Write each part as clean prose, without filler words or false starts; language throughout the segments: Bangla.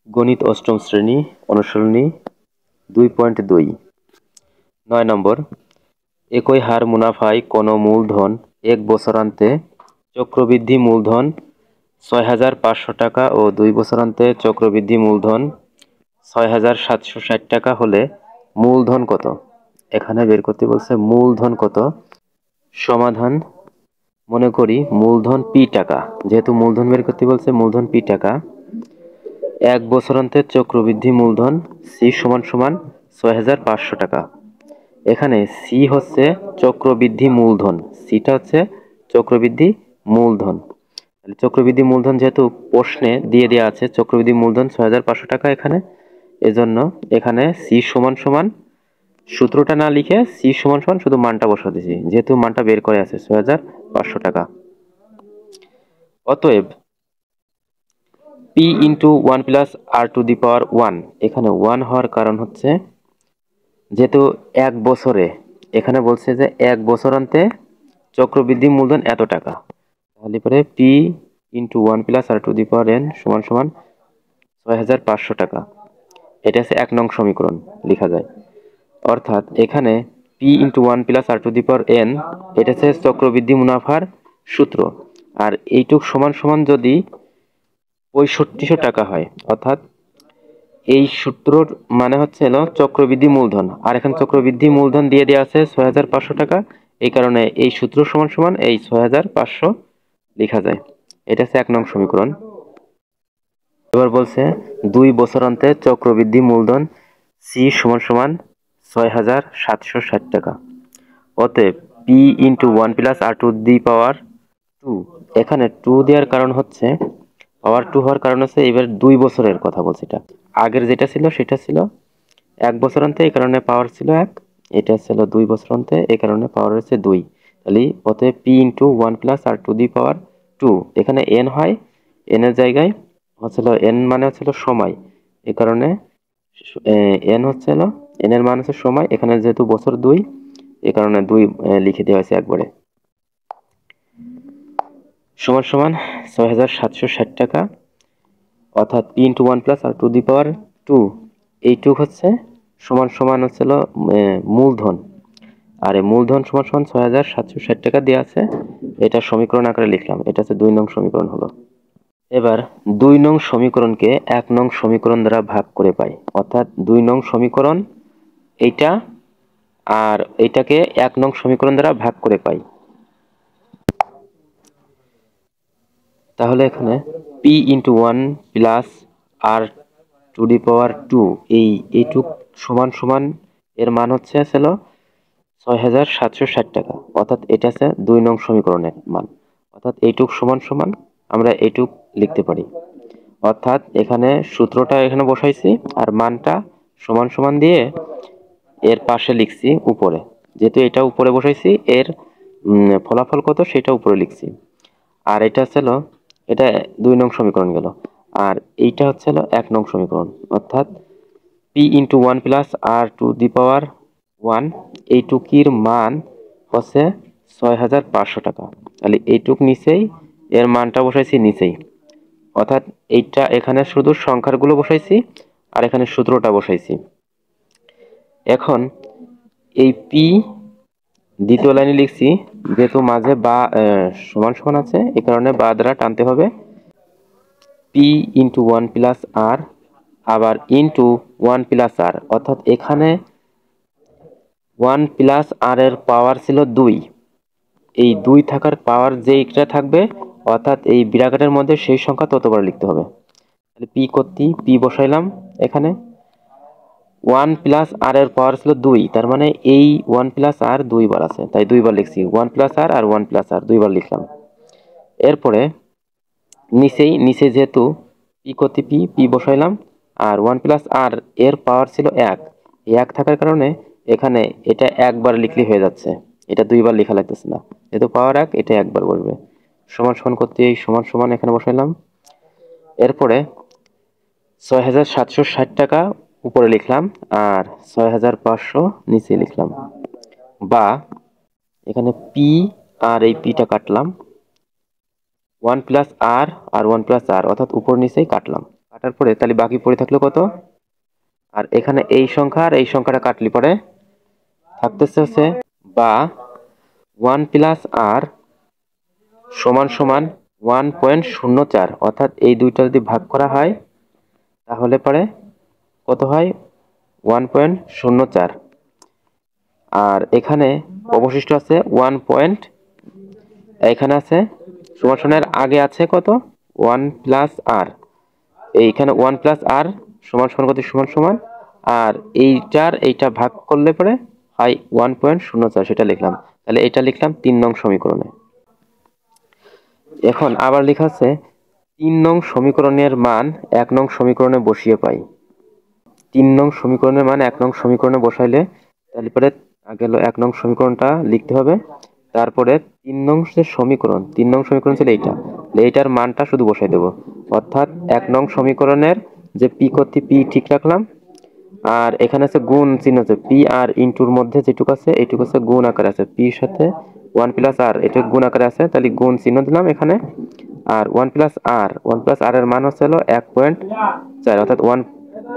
গণিত অষ্টম শ্রেণী অনুশীলনী 2.2 9 নম্বর একই হার মুনাফায় কোনো মূলধন এক বছরান্তে চক্রবৃদ্ধি মূলধন ৬৫০০ টাকা ও 2 বছরান্তে চক্রবৃদ্ধি মূলধন ৬৭৬০ টাকা হলে মূলধন কত? এখানে বের করতে বলছে মূলধন কত। সমাধান, মনে করি মূলধন পি টাকা, যেহেতু মূলধন বের করতে বলছে মূলধন পি টাকা, এক বছরান্তের চক্রবৃদ্ধি মূলধন সি সমান সমান ৬৫০০ টাকা। এখানে সি হচ্ছে চক্রবৃদ্ধি মূলধন, সিটা হচ্ছে চক্রবৃদ্ধি মূলধন। চক্রবৃদ্ধি মূলধন যেহেতু প্রশ্নে দিয়ে দেওয়া আছে চক্রবৃদ্ধি মূলধন ৬৫০০ টাকা, এখানে এজন্য এখানে সি সমান সমান সূত্রটা না লিখে সি সমান সমান শুধু মানটা বসা দিয়েছি, যেহেতু মানটা বের করে আছে ৬৫০০ টাকা। অতএব P into 1 plus R to the power 1, এখানে 1 হওয়ার কারণ হচ্ছে যেহেতু এক বছরে, এখানে বলছে যে এক বছরান্তে চক্রবৃদ্ধি মূলধন এত টাকা, তাহলে পরে P into 1 plus R to the power N সমান সমান ৬৫০০ টাকা। এটা হচ্ছে 1 নং সমীকরণ লেখা যায়। অর্থাৎ এখানে P into 1 plus R to the power N এটা হচ্ছে চক্রবৃদ্ধি মুনাফার সূত্র, আর এইটুক সমান সমান যদি ৬৫০০ টাকা হয়, অর্থাৎ এই সূত্রর মানে হচ্ছে হলো চক্রবৃদ্ধি মূলধন, আর এখানে চক্রবৃদ্ধি মূলধন দিয়ে দেওয়া আছে ৬৫০০ টাকা, এই কারণে এই সূত্র সমান সমান এই ৬৫০০ লেখা যায়। এটা হচ্ছে 1 নং সমীকরণ। এবার বলছে 2 বছরান্তে চক্রবৃদ্ধি মূলধন সি সমান সমান ৬৭৬০ টাকা। অতএব P into 1 plus R to the power 2, এখানে 2 দেওয়ার কারণ হচ্ছে পাওয়ার 2 হওয়ার কারণ হচ্ছে এবার 2 বছরের কথা বলছে। এটা আগের যেটা ছিল সেটা ছিল 1 বছরান্তে, এই কারণে পাওয়ার ছিল 1, এটা ছিল 2 বছরান্তে, এই কারণে পাওয়ার হচ্ছে 2। তাহলে অতএব P into 1 plus R to the power 2, এখানে এন হয়, এন এর জায়গায় হচ্ছিল এন মানে হচ্ছিল সময়, এই কারণে এন হচ্ছিল এন এর মান হচ্ছে সময়, এখানে যেহেতু বছর 2 এই কারণে 2 লিখে দেওয়া হয়েছে একবারে। সমান সমান ৬৭৬০ টাকা, অর্থাৎ P into 1 plus R to the power 2 এইটুক হচ্ছে সমান সমান হচ্ছিল মূলধন, আর এই মূলধন সমান সমান ৬৭৬০ টাকা দেওয়া আছে। এটা সমীকরণ আকারে লিখলাম, এটা হচ্ছে 2 নং সমীকরণ হলো। এবার 2 নং সমীকরণকে 1 নং সমীকরণ দ্বারা ভাগ করে পাই, অর্থাৎ 2 নং সমীকরণ এইটা আর এইটাকে 1 নং সমীকরণ দ্বারা ভাগ করে পাই। তাহলে এখানে P into 1 plus R to the power 2 এইটুক সমান সমান এর মান হচ্ছে ৬৭৬০ টাকা, অর্থাৎ এটা হচ্ছে 2 নং সমীকরণের মান, অর্থাৎ এইটুক সমান সমান আমরা এইটুক লিখতে পারি। অর্থাৎ এখানে সূত্রটা এখানে বসাইছি আর মানটা সমান সমান দিয়ে এর পাশে লিখছি উপরে, যেহেতু এটা উপরে বসাইছি এর ফলাফল কত সেটা উপরে লিখছি। আর এটা হচ্ছিল এটা 2 নং সমীকরণ গেল, আর এইটা হচ্ছে 1 নং সমীকরণ, অর্থাৎ P into 1 plus R to the power 1 এইটুকির মান হচ্ছে ৬৫০০ টাকা। তাহলে এইটুক নিচেই এর মানটা বসাইছি নিচেই, অর্থাৎ এইটা এখানে শুধু সংখ্যাগুলো বসাইছি আর এখানে সূত্রটা বসাইছি। এখন এই পি দ্বিতীয় লাইনে লিখছি, যেহেতু মাঝে বা সমান সমান আছে এই কারণে বা দ্বারা টানতে হবে, পি ইন্টু 1 প্লাস আর আবার ইন্টু 1 প্লাস আর, অর্থাৎ এখানে 1 প্লাস আর এর পাওয়ার ছিল 2, এই 2 থাকার পাওয়ার যেইটা থাকবে অর্থাৎ এই ব্র্যাকেটের মধ্যে সেই সংখ্যা ততবার লিখতে হবে। তাহলে পি করতে পি বসাইলাম, এখানে 1 প্লাস আর এর পাওয়ার ছিল 2, তার মানে এই 1 প্লাস আর 2 বার আছে তাই 2 বার লিখছি, 1 প্লাস আর আর 1 প্লাস আর 2 বার লিখলাম। এরপরে নিচে যেহেতু পি করতে পি বসাইলাম, আর 1 প্লাস আর এর পাওয়ার ছিল 1, এই 1 থাকার কারণে এখানে এটা একবার লিখলে হয়ে যাচ্ছে, এটা 2 বার লেখা লাগতেছে না, যেহেতু পাওয়ার 1 এটা একবার বসবে। সমান সমান করতে এই সমান সমান এখানে বসাইলাম। এরপরে ৬৭৬০ টাকা উপরে লিখলাম আর ৬৫০০ নিচে লিখলাম, বা এখানে পি আর এই পিটা কাটলাম, 1 প্লাস আর আর 1 প্লাস আর অর্থাৎ উপর নিচেই কাটলাম, কাটার পরে তাহলে বাকি পড়ে থাকলো কত, আর এখানে এই সংখ্যা আর এই সংখ্যাটা কাটলি পরে থাকতেছে হচ্ছে বা 1 প্লাস আর সমান সমান 1.04, অর্থাৎ এই দুইটা যদি ভাগ করা হয় তাহলে পরে কত হয় 1.04, আর এখানে অবশিষ্ট আছে 1. এখানে আছে সমান সমানের আগে আছে কত 1 প্লাস আর, এইখানে 1 প্লাস আর সমান সমান কত সমান সমান, আর এইটা ভাগ করলে পরে হয় 1.04, সেটা লিখলাম। তাহলে এটা লিখলাম 3 নং সমীকরণে। এখন আবার লেখা আছে 3 নং সমীকরণের মান 1 নং সমীকরণে বসিয়ে পাই। 3 নং সমীকরণের মান 1 নং সমীকরণে বসাইলে তাহলে পরে আগে 1 নং সমীকরণটা লিখতে হবে, তারপরে 3 নং যে সমীকরণ 3 নং সমীকরণ ছিল এইটার মানটা শুধু বসাই দেব, অর্থাৎ 1 নং সমীকরণের যে পি করতে পি ঠিক রাখলাম, আর এখানে আছে গুণ চিহ্ন আছে পি আর ইনটুর মধ্যে যেটুকু আছে এইটুকু আছে গুণ আকারে আছে, পির সাথে 1 প্লাস আর এটা গুণ আকারে আছে, তাহলে গুণ চিহ্ন দিলাম এখানে, আর 1 প্লাস আর এর মান হচ্ছে হলো 1.4, অর্থাৎ 1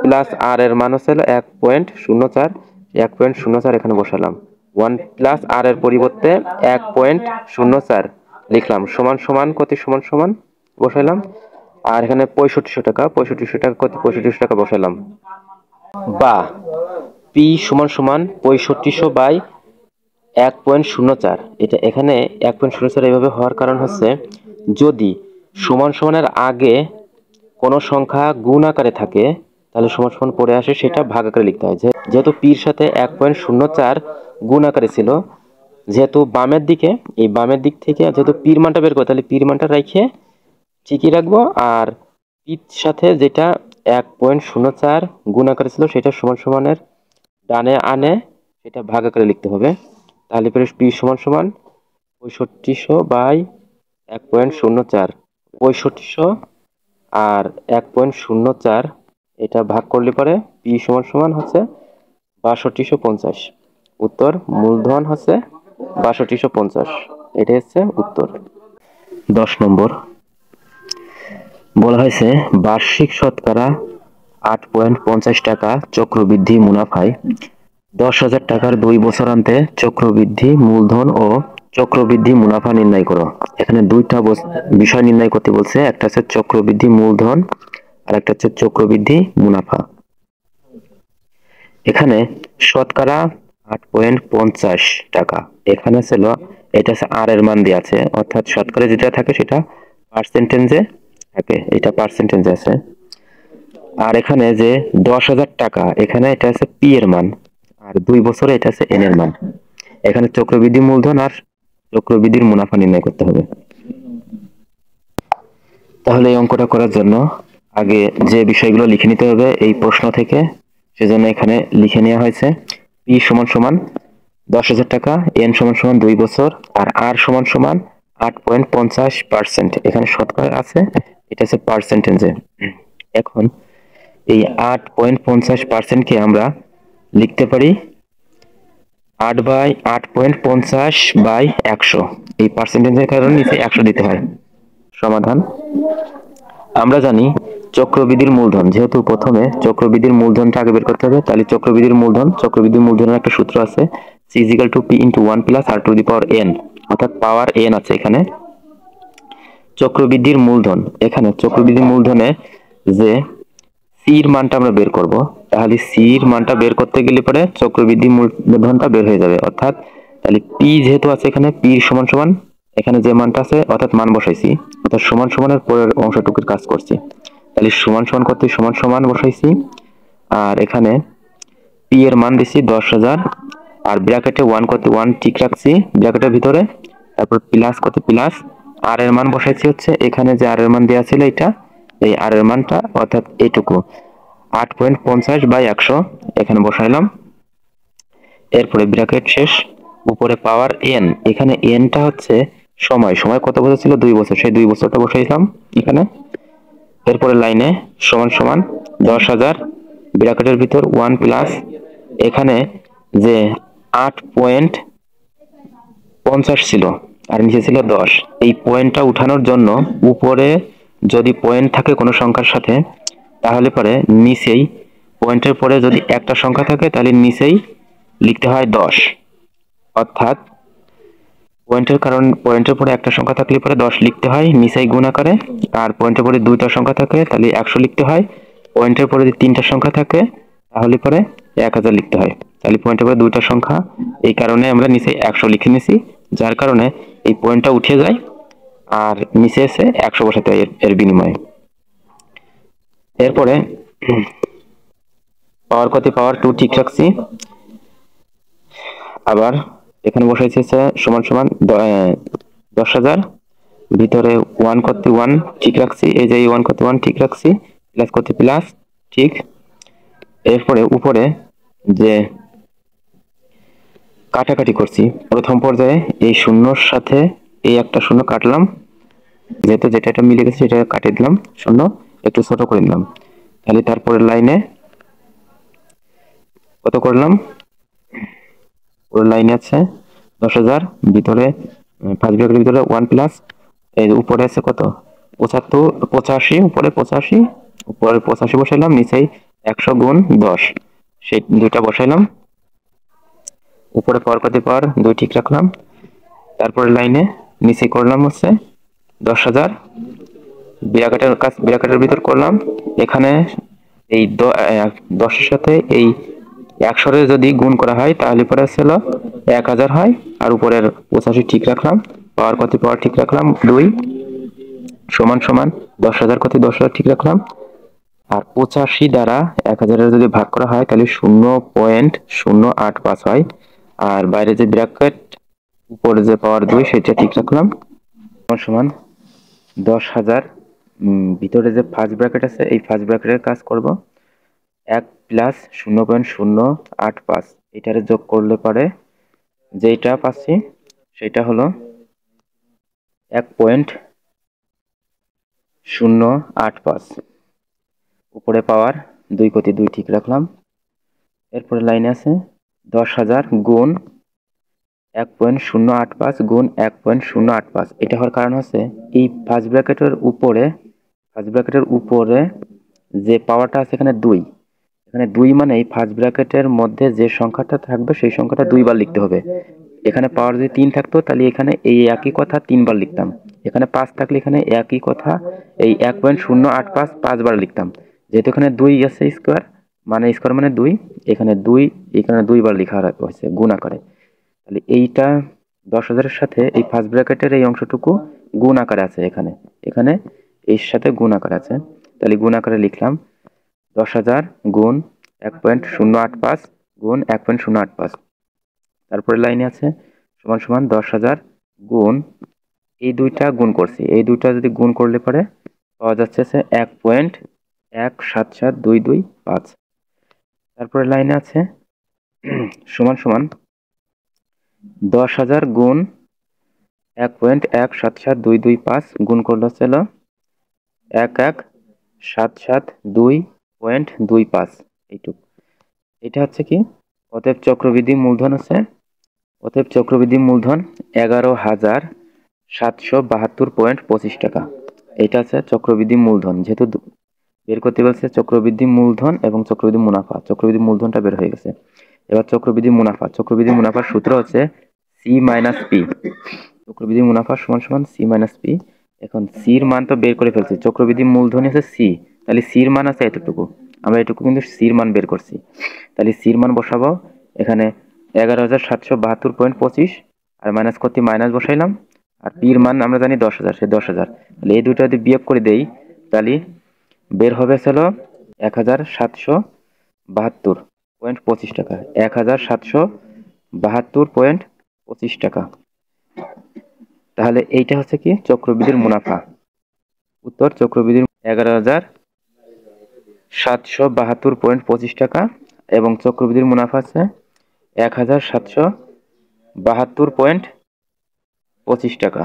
প্লাস আর এর মান হচ্ছে হলো 1.04 এখানে বসালাম। 1 প্লাস আর এর পরিবর্তে 1.04 লিখলাম, সমান সমান কত সমান সমান বসাইলাম, আর এখানে 6500 টাকা কত 6500 টাকা বসাইলাম, বা পি সমান সমান 6500 বাই 1.04। এটা এখানে 1.04 এইভাবে হওয়ার কারণ হচ্ছে যদি সমান সমানের আগে কোনো সংখ্যা গুণ আকারে থাকে তাহলে সমান সমান পরে আসে সেটা ভাগ আকারে লিখতে হয়। যেহেতু পির সাথে 1.04 গুণ আকারে ছিল, যেহেতু বামের দিকে এই বামের দিক থেকে যেহেতু পির মানটা বের করতে তাহলে পির মানটা রেখে ঠিকই রাখবো, আর পির সাথে যেটা 1.04 গুণ আকারে ছিল সেটা সমান সমানের ডানে আনে সেটা ভাগ আকারে লিখতে হবে। তাহলে পরে পি সমান সমান 6500 বাই 1.04, 6500 আর 1.04 এটা ভাগ করলে পরে পি সমান সমান হচ্ছে 6250। উত্তর মূলধন হচ্ছে 6250, এটাই হচ্ছে উত্তর। 10 নম্বর বলা হয়েছে বার্ষিক শতকরা 8.50 টাকা চক্রবৃদ্ধি মুনাফায় 10,000 টাকার 2 বছরান্তে চক্রবৃদ্ধি মূলধন ও চক্রবৃদ্ধি মুনাফা নির্ণয় করো। এখানে দুইটা বিষয় নির্ণয় করতে বলছে, একটা হচ্ছে চক্রবৃদ্ধি মূলধন আর একটা হচ্ছে চক্রবৃদ্ধি মুনাফা। এখানে শতকরা 8.50 টাকা, এখানে ছিল এটা হচ্ছে আর এর মান দিয়ে আছে, অর্থাৎ শতকরা যেটা থাকে সেটা পার্সেন্টেজে থাকে, এটা পার্সেন্টেজে আছে। আর এখানে যে 10,000 টাকা এখানে এটা আছে পি এর মান, আর 2 বছরে এটা আছে এন এর মান। এখানে চক্রবৃদ্ধি মূলধন আর চক্রবৃদ্ধির মুনাফা নির্ণয় করতে হবে। তাহলে এই অঙ্কটা করার জন্য আগে যে বিষয়গুলো লিখে নিতে হবে এই প্রশ্ন থেকে, সেজন্য এখানে লিখে নেওয়া হয়েছে পি সমান সমান 10,000 টাকা, এন সমান সমান 2 বছর, আর আর সমান সমান 8.50%। এখানে শতকরা আছে, এটা আছে পার্সেন্টেজে। এখন এই 8.50% কে আমরা লিখতে পারি 8/8.50/100, এই পার্সেন্টেজের কারণে নিচে 100 দিতে হয়। সমাধান আমরা জানি চক্রবৃদ্ধির মূলধন, যেহেতু প্রথমে চক্রবৃদ্ধির মূলধনটা আগে বের করতে হবে, তাহলে চক্রবৃদ্ধির মূলধনের একটা সূত্র আছে c = p × 1 + r⁴n, অর্থাৎ পাওয়ার n আছে এখানে। চক্রবৃদ্ধির মূলধন, এখানে চক্রবৃদ্ধির মূলধনে যে সির মানটা আমরা বের করব, তাহলে সির মানটা বের করতে গেলে পরে চক্রবৃদ্ধি মূলধনটা বের হয়ে যাবে, অর্থাৎ তাহলে পি যেহেতু আছে এখানে পি সমান সমান এখানে যে মানটা আছে অর্থাৎ মান বসাইছি, অর্থাৎ সমান সমানের পরের অংশটুকুর কাজ করছি, তাহলে সমান সমান করতে সমান সমান বসাইছি, আর এখানে পি এর মান দিছি 10,000, আর ব্র্যাকেটে 1 করতে 1 ঠিক রাখছি ব্র্যাকেটের ভিতরে, তারপর প্লাস করতে প্লাস, আর এর মান বসাইছি হচ্ছে এখানে যে আর এর মান দেওয়া ছিল এটা, এই আর এর মানটা অর্থাৎ এইটুকু 8.50/100 এখানে বসাইলাম। এরপরে ব্র্যাকেট শেষ, উপরে পাওয়ার n, এখানে nটা হচ্ছে সময় কত বছর ছিল 2 বছর, সেই 2 বছরটা বসাইলাম এখানে। এরপরে লাইনে সমান সমান 10,000 ব্র্যাকেটের ভিতর 1 প্লাস এখানে যে 8.50 ছিল আর নিচে ছিল 10, এই পয়েন্টটা উঠানোর জন্য উপরে যদি পয়েন্ট থাকে কোনো সংখ্যার সাথে তাহলে পরে নিচেই পয়েন্টের পরে যদি একটা সংখ্যা থাকে তাহলে নিচেই লিখতে হয় 10। অর্থাৎ পয়েন্টের পরে একটা সংখ্যা থাকলে পরে 10 লিখতে হয় নিচেই গুণ আকারে, আর পয়েন্টের পরে দুইটা সংখ্যা থাকে তাহলে 100 লিখতে হয়। পয়েন্টের পরে যদি তিনটা সংখ্যা থাকে তাহলে পরে 1000 লিখতে হয়। তাহলে পয়েন্টের পরে দুইটা সংখ্যা, এই কারণে আমরা নিচে 100 লিখে নিছি, যার কারণে এই পয়েন্টটা উঠে যায় আর নিচে এসে 100 বসাতে হয় এর বিনিময়ে। এরপরে পাওয়ার 2 ঠিক রাখছি, আবার এখানে বসাইছে সমান সমান 10,000, ভিতরে 1 করতে 1 ঠিক রাখছি, এই যে 1 করতে 1 ঠিক রাখছি, প্লাস করতে প্লাস ঠিক। এরপরে উপরে যে কাটাকাটি করছি প্রথম পর্যায়ে এই শূন্যর সাথে এই একটা শূন্য কাটলাম, যেহেতু যেটা মিলে গেছে সেটা কাটিয়ে দিলাম, শূন্য একটু ছোট করে দিলাম। তাহলে তারপরের লাইনে কত করলাম, ওর লাইনে আছে 10,000, ভিতরে ফার্স্ট ব্র্যাকেটের ভিতরে 1 প্লাস এই উপরে আছে কত 85, উপরে 85, উপরে 85 বসাইলাম, নিচেই 100 গুণ 10 সেই দুইটা বসাইলাম। উপরে পাওয়ার 2 ঠিক রাখলাম। তারপরে লাইনে নিচে করলাম হচ্ছে 10,000, ব্র্যাকেটের ভিতর করলাম। এখানে এই 10-এর সাথে এই 100 যদি গুণ করা হয় তাহলে পরে ছিল 1000 হয়, আর উপরের 85 ঠিক রাখলাম, পাওয়ার ঠিক রাখলাম 2 সমান সমান 10,000 10,000 ঠিক রাখলাম। আর 85 দ্বারা 1000 যদি ভাগ করা হয় তাহলে 0.085 হয়, আর বাইরে যে ব্র্যাকেট উপরে যে পাওয়ার 2 সেটা ঠিক রাখলাম, সমান সমান 10,000, ভিতরে যে ফার্স্ট ব্র্যাকেট আছে এই ফার্স্ট ব্র্যাকেটের কাজ করব 1 প্লাস 0.085, এটারে যোগ করলে পরে যেটা পাচ্ছি সেটা হলো 1.085। উপরে পাওয়ার 2 ঠিক রাখলাম। এরপরে লাইনে আছে 10,000 গুণ 1.085 গুণ 1.085। এটা হওয়ার কারণ হচ্ছে এই ফার্স্ট ব্র্যাকেটের উপরে যে পাওয়ারটা আছে এখানে 2, এখানে 2 মানে এই ফার্স্ট ব্র্যাকেটের মধ্যে যে সংখ্যাটা থাকবে সেই সংখ্যাটা 2 বার লিখতে হবে। এখানে পাওয়ার যদি 3 থাকতো তাহলে এখানে এই একই কথা 3 বার লিখতাম, এখানে 5 থাকলে এখানে একই কথা এই 1.085 5 বার লিখতাম। যেহেতু এখানে 2 আছে স্কোয়ার মানে 2, এখানে 2 বার লেখা হয়েছে গুণ আকারে। তাহলে এইটা 10,000-এর সাথে এই ফার্স্ট ব্র্যাকেটের এই অংশটুকু গুণ আকারে আছে, এখানে এর সাথে গুণ আকারে আছে, তাহলে গুণ আকারে লিখলাম 10,000 গুণ 1.085 গুণ 1.085। তারপরে লাইনে আছে সমান সমান 10,000 গুণ এই দুইটা গুণ করছি, এই দুইটা যদি গুণ করলে পরে পাওয়া যাচ্ছে 1.177225। তারপরে লাইনে আছে সমান সমান 10,000 গুণ 1.177225 গুণ করলে ছিল 11772.25, এইটুক। এটা হচ্ছে কি অতএব চক্রবৃদ্ধি মূলধন আছে, অতএব চক্রবৃদ্ধি মূলধন 11,772.25 টাকা। এটা আছে চক্রবৃদ্ধি মূলধন, যেহেতু বের করতে বলছে চক্রবৃদ্ধি মূলধন এবং চক্রবৃদ্ধি মুনাফা, চক্রবৃদ্ধি মূলধনটা বের হয়ে গেছে। এবার চক্রবৃদ্ধি মুনাফার সূত্র হচ্ছে সি মাইনাস পি। চক্রবৃদ্ধি মুনাফা সমান সমান সি মাইনাস পি। এখন সির মান তো বের করে ফেলছি, চক্রবৃদ্ধি মূলধন আছে সি, তাহলে সির মান আছে এতটুকু, আমরা এটুকু কিন্তু সির মান বের করছি, তাহলে সির মান বসাবো এখানে 11,772.25, আর মাইনাস করতে মাইনাস বসাইলাম, আর পির মান আমরা জানি 10,000, সে 10,000, তাহলে এই দুটো যদি বিয়োগ করে দেই তাহলে বের হবে ছিল 1,772.25 টাকা, 1,772.25 টাকা। তাহলে এইটা হচ্ছে কি চক্রবৃদ্ধির মুনাফা। উত্তর চক্রবৃদ্ধির 11,772.25 টাকা এবং চক্রবৃদ্ধির মুনাফা আছে 1,772.25 টাকা।